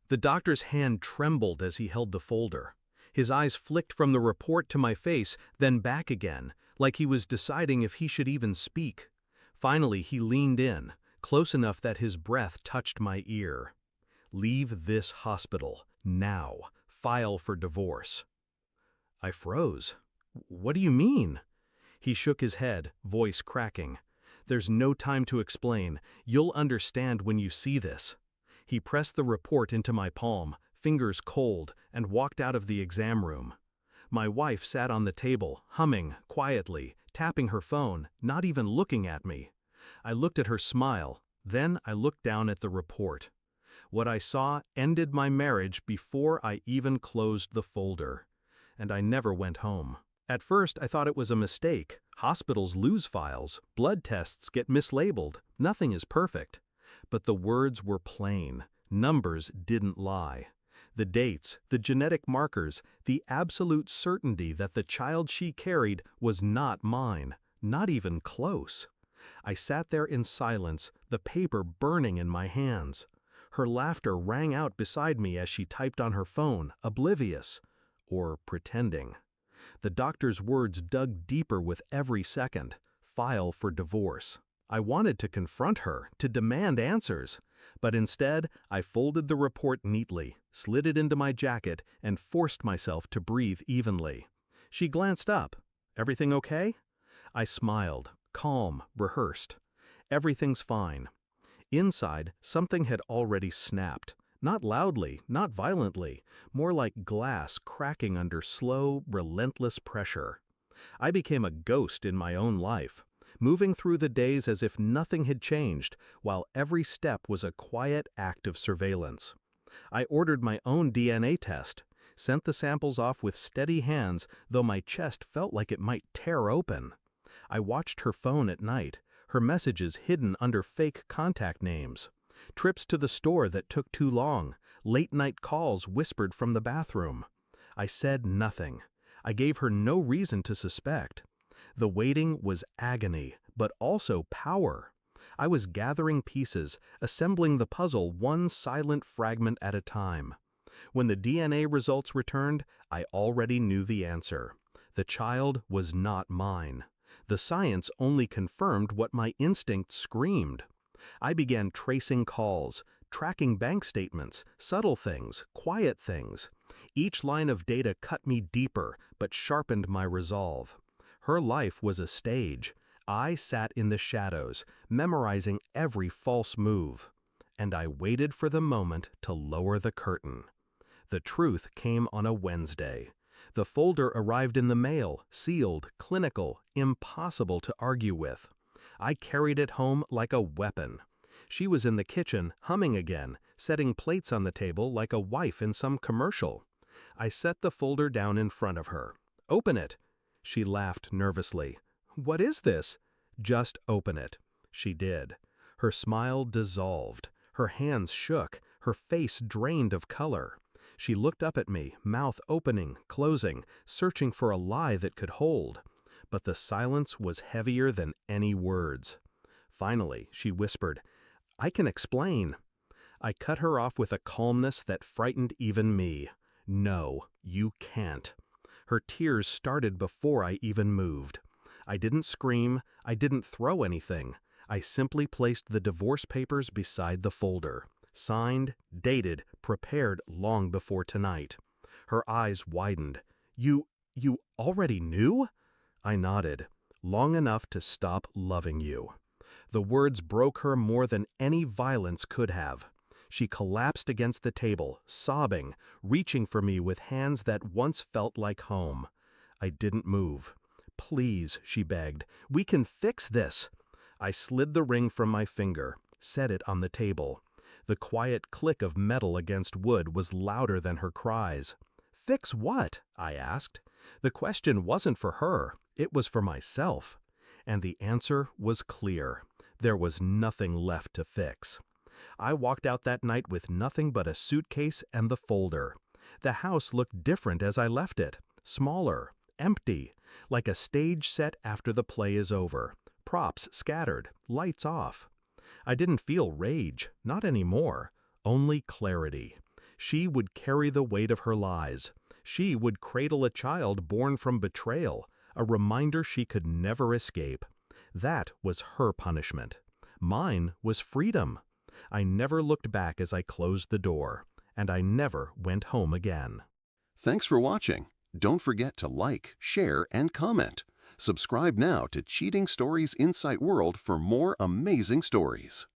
The doctor's hand trembled as he held the folder. His eyes flicked from the report to my face, then back again, like he was deciding if he should even speak. Finally, he leaned in, close enough that his breath touched my ear. "Leave this hospital, now. File for divorce." I froze. "What do you mean?" He shook his head, voice cracking. "There's no time to explain. You'll understand when you see this." He pressed the report into my palm, fingers cold, and walked out of the exam room. My wife sat on the table, humming, quietly, tapping her phone, not even looking at me. I looked at her smile, then I looked down at the report. What I saw ended my marriage before I even closed the folder. And I never went home. At first, I thought it was a mistake. Hospitals lose files, blood tests get mislabeled, nothing is perfect. But the words were plain. Numbers didn't lie. The dates, the genetic markers, the absolute certainty that the child she carried was not mine, not even close. I sat there in silence, the paper burning in my hands. Her laughter rang out beside me as she typed on her phone, oblivious, or pretending. The doctor's words dug deeper with every second. File for divorce. I wanted to confront her, to demand answers, but instead I folded the report neatly, slid it into my jacket, and forced myself to breathe evenly. She glanced up. "Everything okay?" I smiled, calm, rehearsed. "Everything's fine." Inside, something had already snapped. Not loudly, not violently, more like glass cracking under slow, relentless pressure. I became a ghost in my own life, moving through the days as if nothing had changed, while every step was a quiet act of surveillance. I ordered my own DNA test, sent the samples off with steady hands, though my chest felt like it might tear open. I watched her phone at night, her messages hidden under fake contact names. Trips to the store that took too long, late-night calls whispered from the bathroom. I said nothing. I gave her no reason to suspect. The waiting was agony, but also power. I was gathering pieces, assembling the puzzle one silent fragment at a time. When the DNA results returned, I already knew the answer. The child was not mine. The science only confirmed what my instinct screamed. I began tracing calls, tracking bank statements, subtle things, quiet things. Each line of data cut me deeper, but sharpened my resolve. Her life was a stage. I sat in the shadows, memorizing every false move. And I waited for the moment to lower the curtain. The truth came on a Wednesday. The folder arrived in the mail, sealed, clinical, impossible to argue with. I carried it home like a weapon. She was in the kitchen, humming again, setting plates on the table like a wife in some commercial. I set the folder down in front of her. "Open it." She laughed nervously. "What is this?" "Just open it." She did. Her smile dissolved. Her hands shook, her face drained of color. She looked up at me, mouth opening, closing, searching for a lie that could hold. But the silence was heavier than any words. Finally, she whispered, "I can explain." I cut her off with a calmness that frightened even me. "No, you can't." Her tears started before I even moved. I didn't scream, I didn't throw anything. I simply placed the divorce papers beside the folder. Signed, dated, prepared long before tonight. Her eyes widened. You already knew?" I nodded. "Long enough to stop loving you." The words broke her more than any violence could have. She collapsed against the table, sobbing, reaching for me with hands that once felt like home. I didn't move. "Please," she begged, "we can fix this." I slid the ring from my finger, set it on the table. The quiet click of metal against wood was louder than her cries. "Fix what?" I asked. The question wasn't for her, it was for myself. And the answer was clear. There was nothing left to fix. I walked out that night with nothing but a suitcase and the folder. The house looked different as I left it, smaller, empty, like a stage set after the play is over. Props scattered, lights off. I didn't feel rage, not anymore, only clarity. She would carry the weight of her lies. She would cradle a child born from betrayal, a reminder she could never escape. That was her punishment. Mine was freedom. I never looked back as I closed the door, and I never went home again. Thanks for watching. Don't forget to like, share, and comment. Subscribe now to Cheating Stories Insight World for more amazing stories.